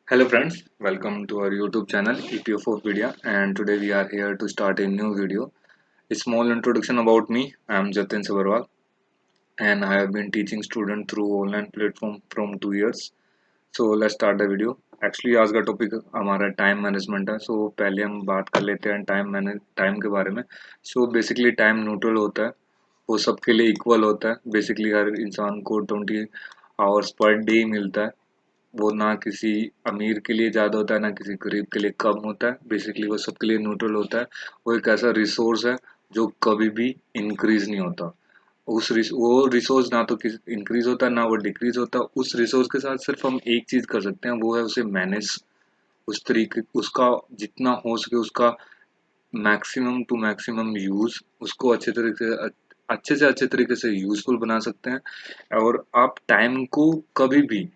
Hello friends, welcome to our YouTube channel EPO4pedia, and today we are here to start a new video. A small introduction about me. I am Jatin Sabarwal and I have been teaching students through online platform from 2 years. So let's start the video. Actually आज का topic हमारा time management है. So पहले हम बात कर लेते हैं टाइम के बारे में. So basically टाइम न्यूट्रल होता है, वो सबके लिए इक्वल होता है. बेसिकली हर इंसान को 20 आवर्स पर डे मिलता है. वो ना किसी अमीर के लिए ज़्यादा होता है ना किसी गरीब के लिए कम होता है. बेसिकली वो सबके लिए न्यूट्रल होता है. वो एक ऐसा रिसोर्स है जो कभी भी इंक्रीज नहीं होता. वो रिसोर्स ना तो किसी इंक्रीज होता है ना वो डिक्रीज होता. उस रिसोर्स के साथ सिर्फ हम एक चीज कर सकते हैं, वो है उसे मैनेज. उस तरीके उसका जितना हो सके उसका मैक्सिमम टू मैक्सिमम यूज, उसको अच्छे से अच्छे तरीके से यूजफुल बना सकते हैं. और आप टाइम को कभी भी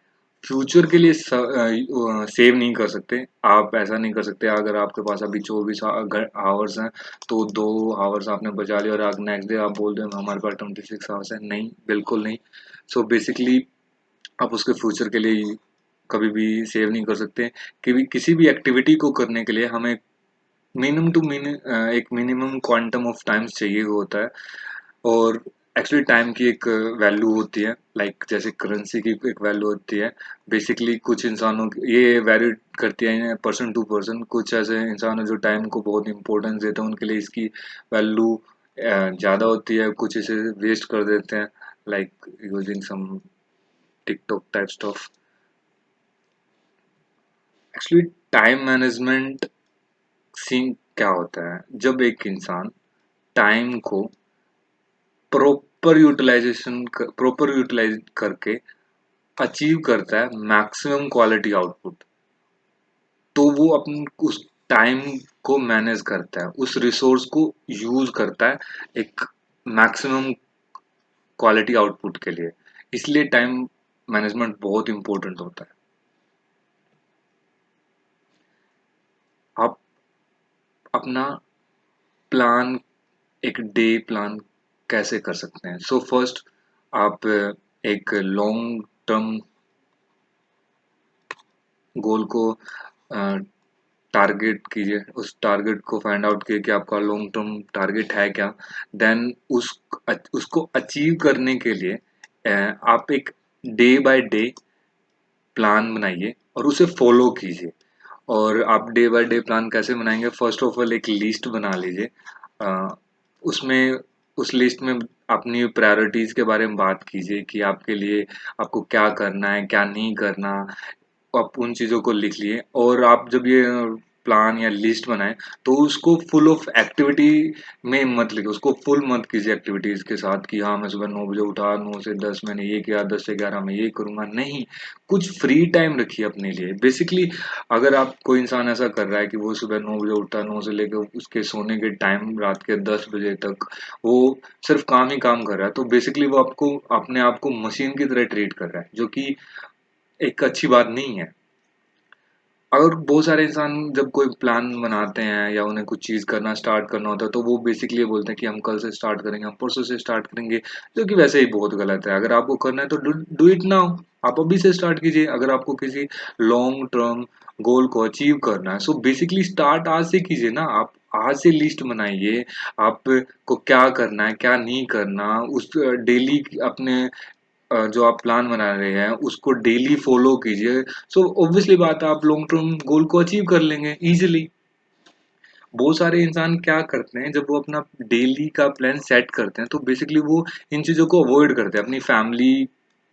फ्यूचर के लिए सेव नहीं कर सकते. आप ऐसा नहीं कर सकते अगर आपके पास अभी 24 आवर्स हैं तो 2 आवर्स आपने बचा लिया और नेक्स्ट डे आप बोल रहे हो हमारे पास 26 आवर्स है. नहीं, बिल्कुल नहीं. सो बेसिकली आप उसके फ्यूचर के लिए कभी भी सेव नहीं कर सकते. कि भी किसी भी एक्टिविटी को करने के लिए हमें एक मिनिमम क्वांटम ऑफ टाइम्स चाहिए होता है. और एक्चुअली टाइम की एक वैल्यू होती है, लाइक जैसे करेंसी की एक वैल्यू होती है. बेसिकली कुछ इंसानों की ये वैरी करती है पर्सन टू पर्सन. कुछ ऐसे इंसान हैं जो टाइम को बहुत इंपॉर्टेंस देते हैं, उनके लिए इसकी वैल्यू ज़्यादा होती है. कुछ इसे वेस्ट कर देते हैं, like using some TikTok type stuff. Actually time management scene क्या होता है जब एक इंसान टाइम को प्रॉपर यूटिलाइज करके अचीव करता है मैक्सिमम क्वालिटी आउटपुट. तो वो अपन उस टाइम को मैनेज करता है, उस रिसोर्स को यूज करता है एक मैक्सिमम क्वालिटी आउटपुट के लिए. इसलिए टाइम मैनेजमेंट बहुत इंपॉर्टेंट होता है. आप अपना प्लान, एक डे प्लान कैसे कर सकते हैं. सो फर्स्ट आप एक लॉन्ग टर्म गोल को टारगेट कीजिए. उस टारगेट को फाइंड आउट कीजिए कि आपका लॉन्ग टर्म टारगेट है क्या. देन उसको अचीव करने के लिए आप एक डे बाय डे प्लान बनाइए और उसे फॉलो कीजिए. और आप डे बाय डे प्लान कैसे बनाएंगे, फर्स्ट ऑफ ऑल एक लिस्ट बना लीजिए. अ, उसमें उस लिस्ट में अपनी प्रायोरिटीज के बारे में बात कीजिए कि आपके लिए आपको क्या करना है क्या नहीं करना. आप उन चीज़ों को लिख लिए और आप जब ये प्लान या लिस्ट बनाएं तो उसको फुल ऑफ एक्टिविटी में मत लिखिए. उसको फुल मत कीजिए एक्टिविटीज के साथ कि हाँ मैं सुबह 9 बजे उठा, 9 से 10 मैंने ये किया, 10 से 11 मैं ये करूंगा. नहीं, कुछ फ्री टाइम रखिए अपने लिए. बेसिकली अगर आप कोई इंसान ऐसा कर रहा है कि वो सुबह 9 बजे उठता है, 9 से लेकर उसके सोने के टाइम रात के 10 बजे तक वो सिर्फ काम ही काम कर रहा है, तो बेसिकली वो आपको अपने आप को मशीन की तरह ट्रीट कर रहा है, जो कि एक अच्छी बात नहीं है. अगर बहुत सारे इंसान जब कोई प्लान बनाते हैं या उन्हें कुछ चीज़ करना स्टार्ट करना होता है तो वो बेसिकली ये बोलते हैं कि हम कल से स्टार्ट करेंगे, हम परसों से स्टार्ट करेंगे, जो कि वैसे ही बहुत गलत है. अगर आपको करना है तो डू इट नाउ. आप अभी से स्टार्ट कीजिए अगर आपको किसी लॉन्ग टर्म गोल को अचीव करना है. सो बेसिकली स्टार्ट आज से कीजिए ना. आप आज से लिस्ट बनाइए आपको क्या करना है क्या नहीं करना. उस डेली अपने जो आप प्लान बना रहे हैं उसको डेली फॉलो कीजिए. सो ऑब्वियसली बात है आप लॉन्ग टर्म गोल को अचीव कर लेंगे इजीली. बहुत सारे इंसान क्या करते हैं जब वो अपना डेली का प्लान सेट करते हैं तो बेसिकली वो इन चीज़ों को अवॉइड करते हैं. अपनी फैमिली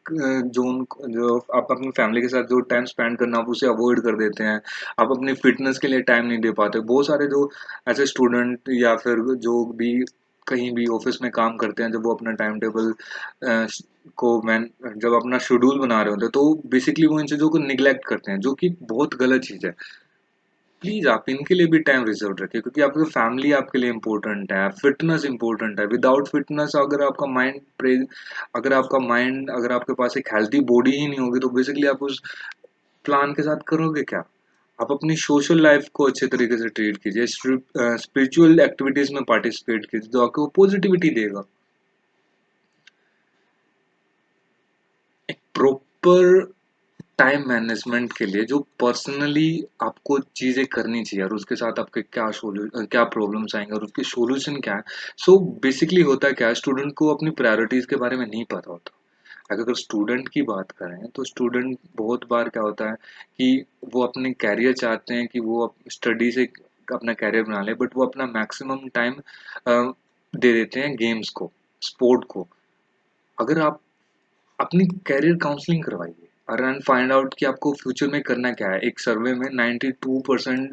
जो आप अपनी फैमिली के साथ जो टाइम स्पेंड करना आप उसे अवॉइड कर देते हैं. आप अपनी फिटनेस के लिए टाइम नहीं दे पाते. बहुत सारे जो ऐसे स्टूडेंट या फिर जो भी कहीं भी ऑफिस में काम करते हैं, जब वो अपना टाइम टेबल को मैन जब अपना शेड्यूल बना रहे होते हैं तो बेसिकली वो इन चीज़ों को निगलेक्ट करते हैं, जो कि बहुत गलत चीज़ है. प्लीज आप इनके लिए भी टाइम रिजर्व रखिए क्योंकि आपकी फैमिली आपके लिए इंपॉर्टेंट है, फिटनेस इंपॉर्टेंट है. विदाउट फिटनेस अगर आपके पास एक हेल्थी बॉडी ही नहीं होगी तो बेसिकली आप उस प्लान के साथ करोगे क्या. आप अपनी सोशल लाइफ को अच्छे तरीके से ट्रीट कीजिए. स्पिरिचुअल एक्टिविटीज में पार्टिसिपेट कीजिए जो आपको पॉजिटिविटी देगा. एक प्रॉपर टाइम मैनेजमेंट के लिए जो पर्सनली आपको चीज़ें करनी चाहिए और उसके साथ आपके क्या प्रॉब्लम्स आएँगे और उसके सॉल्यूशन क्या है। सो बेसिकली होता क्या है, स्टूडेंट को अपनी प्रायोरिटीज़ के बारे में नहीं पता होता। अगर स्टूडेंट की बात करें तो स्टूडेंट बहुत बार क्या होता है कि वो अपने कैरियर चाहते हैं कि वो स्टडी से अपना कैरियर बना ले, बट वो अपना मैक्सिमम टाइम दे देते हैं गेम्स को, स्पोर्ट को। अगर आप अपनी करियर काउंसलिंग करवाइए और एंड फाइंड आउट कि आपको फ्यूचर में करना क्या है। एक सर्वे में 92%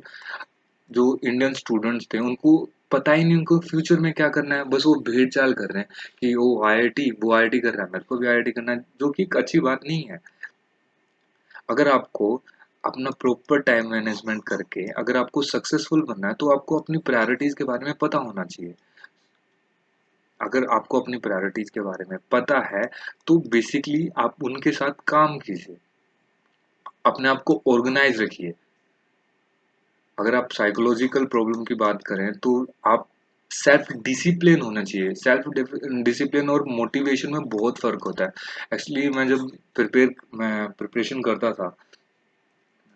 जो इंडियन स्टूडेंट्स थे उनको पता ही नहीं उनको फ्यूचर में क्या करना है, बस वो भेड़ चाल कर रहे हैं कि वो आईआईटी कर रहा है, मेरे को भी आईआईटी करना है, जो कि एक अच्छी बात नहीं है। अगर आपको अपना प्रॉपर टाइम मैनेजमेंट करके अगर आपको सक्सेसफुल बनना है तो आपको अपनी प्रायोरिटीज के बारे में पता होना चाहिए। अगर आपको अपनी प्रायोरिटीज के बारे में पता है तो बेसिकली आप उनके साथ काम कीजिए, अपने आप को ऑर्गेनाइज रखिए। अगर आप साइकोलॉजिकल प्रॉब्लम की बात करें तो आप सेल्फ डिसिप्लिन होना चाहिए। सेल्फ डिसिप्लिन और मोटिवेशन में बहुत फर्क होता है। एक्चुअली मैं प्रिपरेशन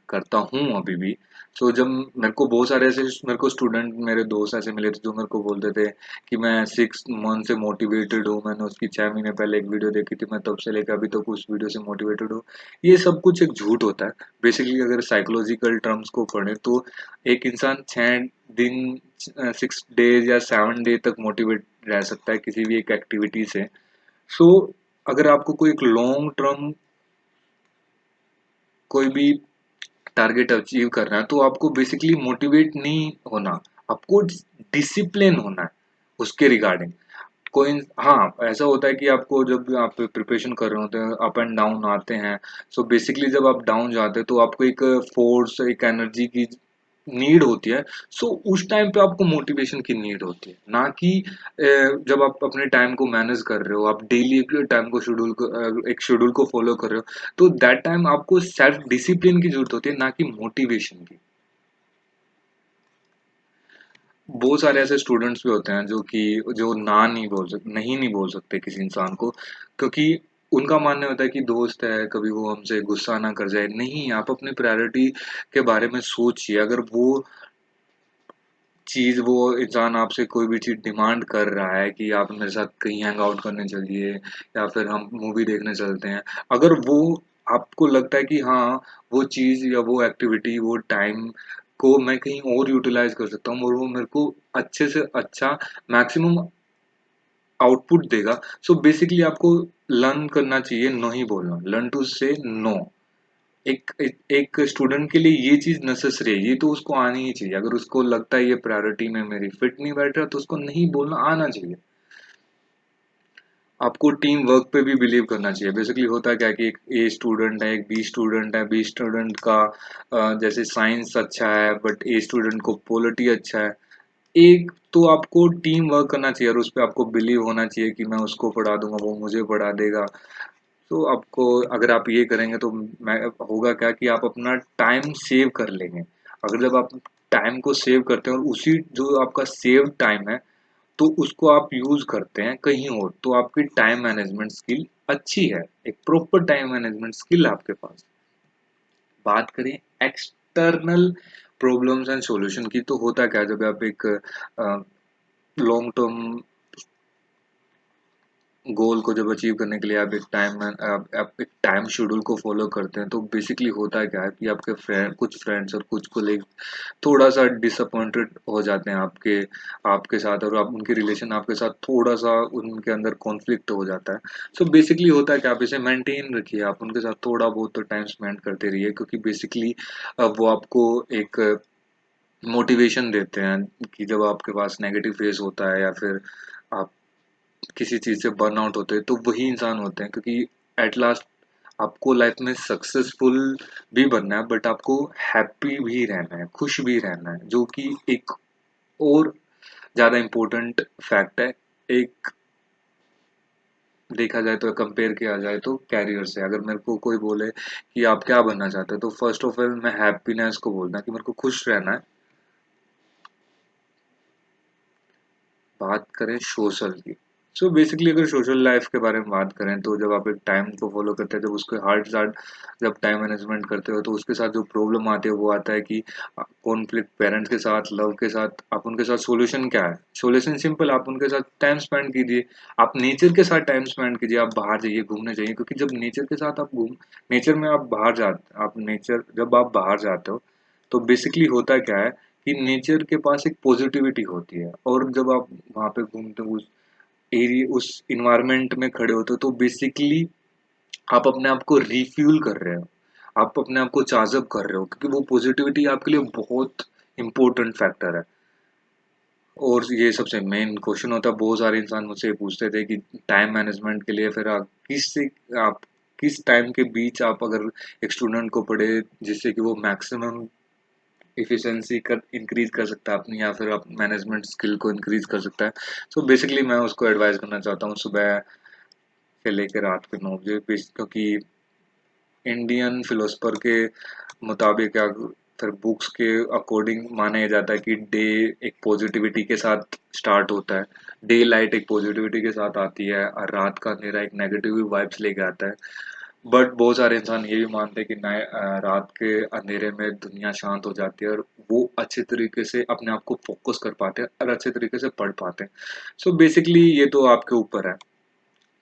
करता हूँ अभी भी। सो जब मेरे को बहुत सारे ऐसे मेरे को स्टूडेंट मेरे दोस्त ऐसे मिले थे जो मेरे को बोलते थे कि मैं 6 मंथ से मोटिवेटेड हूँ, मैंने उसकी 6 महीने पहले एक वीडियो देखी थी, मैं तब से लेकर अभी तक उस वीडियो से मोटिवेटेड हूँ। ये सब कुछ एक झूठ होता है। बेसिकली अगर साइकोलॉजिकल टर्म्स को पढ़े तो एक इंसान 6 दिन 6 डेज या 7 डे तक मोटिवेट रह सकता है किसी भी एक एक्टिविटी से। सो अगर आपको कोई एक लॉन्ग टर्म कोई भी टारगेट अचीव करना है तो आपको बेसिकली मोटिवेट नहीं होना, आपको डिसिप्लिन होना है उसके रिगार्डिंग। कोई हाँ, ऐसा होता है कि आपको जब आप प्रिपरेशन कर रहे होते हैं अप एंड डाउन आते हैं। सो बेसिकली जब आप डाउन जाते हैं तो आपको एक फोर्स एक एनर्जी की नीड होती है। सो उस टाइम पे आपको मोटिवेशन की नीड होती है, ना कि जब आप अपने टाइम को मैनेज कर रहे हो, आप डेली टाइम को एक शेड्यूल को फॉलो कर रहे हो, तो दैट टाइम आपको सेल्फ डिसिप्लिन की जरूरत होती है, ना कि मोटिवेशन की। बहुत सारे ऐसे स्टूडेंट्स भी होते हैं जो कि जो ना नहीं बोल सकते किसी इंसान को, क्योंकि उनका मानना होता है कि दोस्त है, कभी वो हमसे गुस्सा ना कर जाए। नहीं, आप अपनी प्रायोरिटी के बारे में सोचिए। अगर वो इंसान आपसे कोई भी चीज़ डिमांड कर रहा है कि आप मेरे साथ कहीं हैंग आउट करने चलिए या फिर हम मूवी देखने चलते हैं, अगर वो आपको लगता है कि हाँ, वो चीज़ या वो एक्टिविटी, वो टाइम को मैं कहीं और यूटिलाइज कर सकता हूँ और वो मेरे को अच्छे से अच्छा मैक्सिमम आउटपुट देगा। सो बेसिकली आपको लर्न करना चाहिए नो ही बोलना, लर्न टू से नो। एक स्टूडेंट के लिए ये चीज नेसेसरी है, ये तो उसको आनी ही चाहिए। अगर उसको लगता है ये प्रायोरिटी में मेरी फिट नहीं बैठ रहा तो उसको नहीं बोलना आना चाहिए। आपको टीम वर्क पे भी बिलीव करना चाहिए। बेसिकली होता क्या है कि एक ए स्टूडेंट है, एक बी स्टूडेंट है, बी स्टूडेंट का जैसे साइंस अच्छा है बट ए स्टूडेंट को पॉलिटी अच्छा है। एक तो आपको टीम वर्क करना चाहिए और उस पे आपको बिलीव होना चाहिए कि मैं उसको पढ़ा दूंगा, वो मुझे पढ़ा देगा। तो आपको अगर आप ये करेंगे तो मैं होगा क्या कि आप अपना टाइम सेव कर लेंगे। अगर जब आप टाइम को सेव करते हैं और उसी जो आपका सेव टाइम है तो उसको आप यूज करते हैं कहीं और, तो आपकी टाइम मैनेजमेंट स्किल अच्छी है, एक प्रॉपर टाइम मैनेजमेंट स्किल आपके पास। बात करें एक्सटर्नल प्रॉब्लम्स एंड सॉल्यूशन की, तो होता क्या है जब आप एक लॉन्ग टर्म गोल को जब अचीव करने के लिए आप एक टाइम शेड्यूल को फॉलो करते हैं तो बेसिकली होता है क्या है कि आपके कुछ फ्रेंड्स और कुछ कोलीग थोड़ा सा डिसअपॉइंटेड हो जाते हैं आपके आपके साथ, और आप उनके रिलेशन आपके साथ थोड़ा सा उनके अंदर कॉन्फ्लिक्ट हो जाता है। सो बेसिकली होता है कि आप इसे मेंटेन रखिए, आप उनके साथ थोड़ा बहुत तो टाइम स्पेंड करते रहिए, क्योंकि बेसिकली वो आपको एक मोटिवेशन देते हैं कि जब आपके पास नेगेटिव फेस होता है या फिर आप किसी चीज से बर्न आउट होते हैं तो वही इंसान होते हैं, क्योंकि एट लास्ट आपको लाइफ में सक्सेसफुल भी बनना है बट आपको हैप्पी भी रहना है, खुश भी रहना है, जो कि एक और ज्यादा इम्पोर्टेंट फैक्ट है। एक देखा जाए तो कंपेयर किया जाए तो कैरियर से, अगर मेरे को कोई बोले कि आप क्या बनना चाहते हो तो फर्स्ट ऑफ ऑल मैं हैप्पीनेस को बोलना कि मेरे को खुश रहना है। बात करें सोशल की, सो बेसिकली अगर सोशल लाइफ के बारे में बात करें तो जब आप एक टाइम को फॉलो करते हैं, जब उसके हार्ड साथ जब टाइम मैनेजमेंट करते हो तो उसके साथ जो प्रॉब्लम आती है वो आता है कि कॉन्फ्लिक्ट पेरेंट्स के साथ, लव के साथ, आप उनके साथ सॉल्यूशन क्या है? सॉल्यूशन सिंपल, आप उनके साथ टाइम स्पेंड कीजिए, आप नेचर के साथ टाइम स्पेंड कीजिए, आप बाहर जाइए, घूमने जाइए, क्योंकि जब नेचर के साथ आप घूम नेचर में आप बाहर जाते आप नेचर जब आप बाहर जाते हो तो बेसिकली होता क्या है कि नेचर के पास एक पॉजिटिविटी होती है, और जब आप वहाँ पे घूमते हो एरिया उस इन्वायरमेंट में खड़े होते हो तो बेसिकली आप अपने आप को रिफ्यूल कर रहे हो, आप अपने आप को चार्ज अप कर रहे हो, क्योंकि वो पॉजिटिविटी आपके लिए बहुत इंपॉर्टेंट फैक्टर है। और ये सबसे मेन क्वेश्चन होता है, बहुत सारे इंसान मुझसे ये पूछते थे कि टाइम मैनेजमेंट के लिए फिर आप किस टाइम के बीच आप अगर एक स्टूडेंट को पढ़े जिससे कि वो मैक्सिमम इफिशिएंसी कर इंक्रीज कर सकता है अपनी, या फिर आप मैनेजमेंट स्किल को इंक्रीज कर सकता है। सो बेसिकली मैं उसको एडवाइस करना चाहता हूँ सुबह से लेकर रात के 9 बजे, क्योंकि इंडियन फिलोसफर के मुताबिक या फिर बुक्स के अकॉर्डिंग माना जाता है कि डे एक पॉजिटिविटी के साथ स्टार्ट होता है, डे लाइट एक पॉजिटिविटी के साथ आती है, और रात का अंधेरा एक नेगेटिव वाइब्स लेके आता है। बट बहुत सारे इंसान ये भी मानते हैं कि रात के अंधेरे में दुनिया शांत हो जाती है और वो अच्छे तरीके से अपने आप को फोकस कर पाते हैं और अच्छे तरीके से पढ़ पाते हैं। सो बेसिकली ये तो आपके ऊपर है,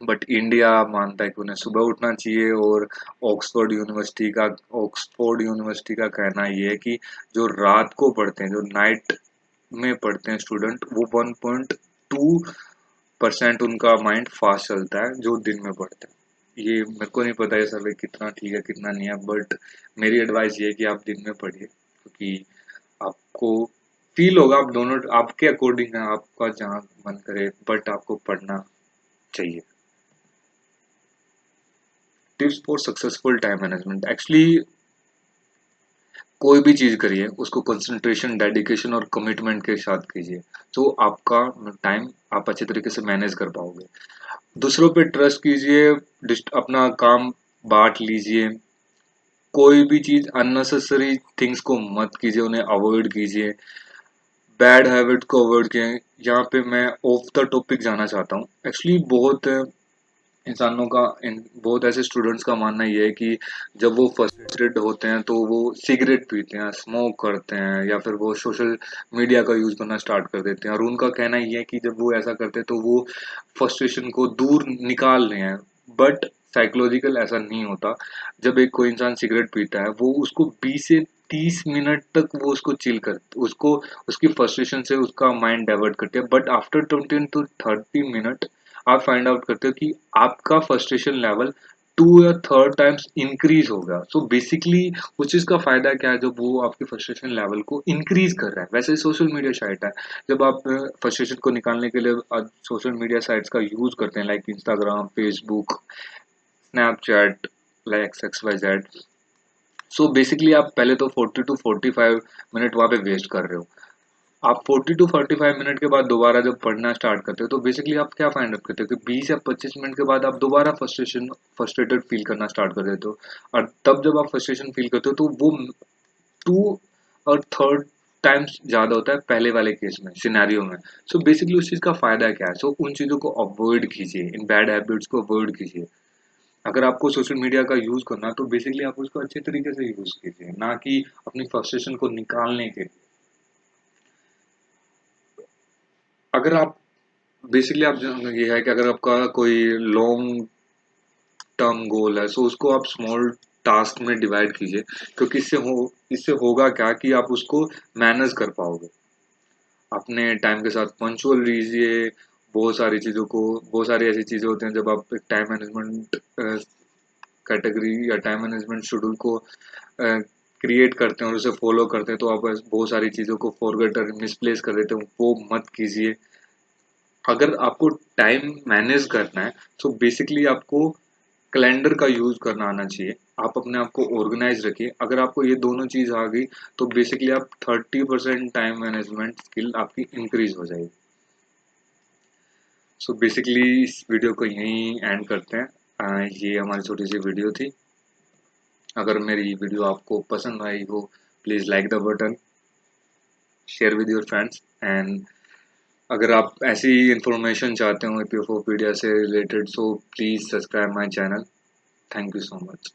बट इंडिया मानता है कि उन्हें सुबह उठना चाहिए। और ऑक्सफोर्ड यूनिवर्सिटी का कहना ये है कि जो रात को पढ़ते हैं, जो नाइट में पढ़ते हैं स्टूडेंट, वो 1.2% उनका माइंड फास्ट चलता है जो दिन में पढ़ते हैं। ये मेरे को नहीं पता ये सर्वे कितना ठीक है कितना नहीं है, बट मेरी एडवाइस ये है कि आप दिन में पढ़िए, क्योंकि आपको फील होगा, आप दोनों आपके अकॉर्डिंग है, आपका जहाँ मन करे, बट आपको पढ़ना चाहिए। Tips for successful time management, actually कोई भी चीज करिए उसको कंसंट्रेशन, डेडिकेशन और कमिटमेंट के साथ कीजिए, तो आपका टाइम आप अच्छे तरीके से मैनेज कर पाओगे। दूसरों पे ट्रस्ट कीजिए, अपना काम बांट लीजिए, कोई भी चीज अननेसेसरी थिंग्स को मत कीजिए, उन्हें अवॉइड कीजिए, बैड हैबिट को अवॉइड कीजिए। यहाँ पे मैं ऑफ द टॉपिक जाना चाहता हूँ, एक्चुअली इंसानों का बहुत ऐसे स्टूडेंट्स का मानना ये है कि जब वो फ्रस्ट्रेटेड होते हैं तो वो सिगरेट पीते हैं, स्मोक करते हैं, या फिर वो सोशल मीडिया का यूज करना स्टार्ट कर देते हैं, और उनका कहना ये है कि जब वो ऐसा करते हैं तो वो फ्रस्ट्रेशन को दूर निकाल रहे हैं। बट साइकोलॉजिकल ऐसा नहीं होता। जब एक कोई इंसान सिगरेट पीता है वो उसको 20 से 30 मिनट तक वो उसको चिल कर उसको उसकी फ्रस्ट्रेशन से उसका माइंड डाइवर्ट करते हैं, बट आफ्टर 20 to 30 मिनट आप फाइंड आउट करते हो कि आपका फ्रस्ट्रेशन लेवल 2 या 3 टाइम्स इंक्रीज होगा। सो बेसिकली उस चीज का फायदा क्या है, जब वो आपके फ्रस्ट्रेशन लेवल को इंक्रीज कर रहा है। वैसे सोशल मीडिया साइट है, जब आप फ्रस्ट्रेशन को निकालने के लिए सोशल मीडिया साइट्स का यूज करते हैं, like Instagram, Facebook, Snapchat, like XYZ। So basically आप पहले तो 40 to 45 मिनट वहां पे वेस्ट कर रहे हो। आप 40 to 45 मिनट के बाद दोबारा जब पढ़ना स्टार्ट करते हो तो बेसिकली आप क्या फाइंड आउट करते हो कि 20 या 25 मिनट के बाद आप दोबारा फ्रस्ट्रेटेड फील करना स्टार्ट कर देते हो। और तब जब आप फ्रस्ट्रेशन फील करते हो तो वो 2 और 3 टाइम्स ज्यादा होता है पहले वाले केस में, सिनेरियो में। सो बेसिकली उस चीज का फायदा क्या है? सो उन चीजों को अवॉइड कीजिए, इन बैड हैबिट्स को अवॉइड कीजिए। अगर आपको सोशल मीडिया का यूज करना है तो बेसिकली आप उसको अच्छे तरीके से यूज कीजिए, ना कि अपनी फ्रस्ट्रेशन को निकालने के लिए। अगर आप बेसिकली आप ये है कि अगर आपका कोई लॉन्ग टर्म गोल है, सो उसको आप स्मॉल टास्क में डिवाइड कीजिए, क्योंकि इससे होगा क्या कि आप उसको मैनेज कर पाओगे। अपने टाइम के साथ पंचुअल रहिए। बहुत सारी ऐसी चीजें होती हैं जब आप एक टाइम मैनेजमेंट कैटेगरी या टाइम मैनेजमेंट शेड्यूल को क्रिएट करते हैं और उसे फॉलो करते हैं, तो आप बहुत सारी चीजों को फॉरगेट और मिसप्लेस कर देते हैं, वो मत कीजिए। अगर आपको टाइम मैनेज करना है तो बेसिकली आपको कैलेंडर का यूज करना आना चाहिए। आप अपने आप को ऑर्गेनाइज रखिए, अगर आपको ये दोनों चीज आ गई तो बेसिकली आप 30% टाइम मैनेजमेंट स्किल आपकी इंक्रीज हो जाएगी। सो बेसिकली इस वीडियो को यहीं एंड करते हैं। ये हमारी छोटी सी वीडियो थी। अगर मेरी वीडियो आपको पसंद आई हो, please like the button, share with your friends, and अगर आप ऐसी इन्फॉर्मेशन चाहते हो ईपीएफओ पीडिया से related, so please subscribe my channel. Thank you so much.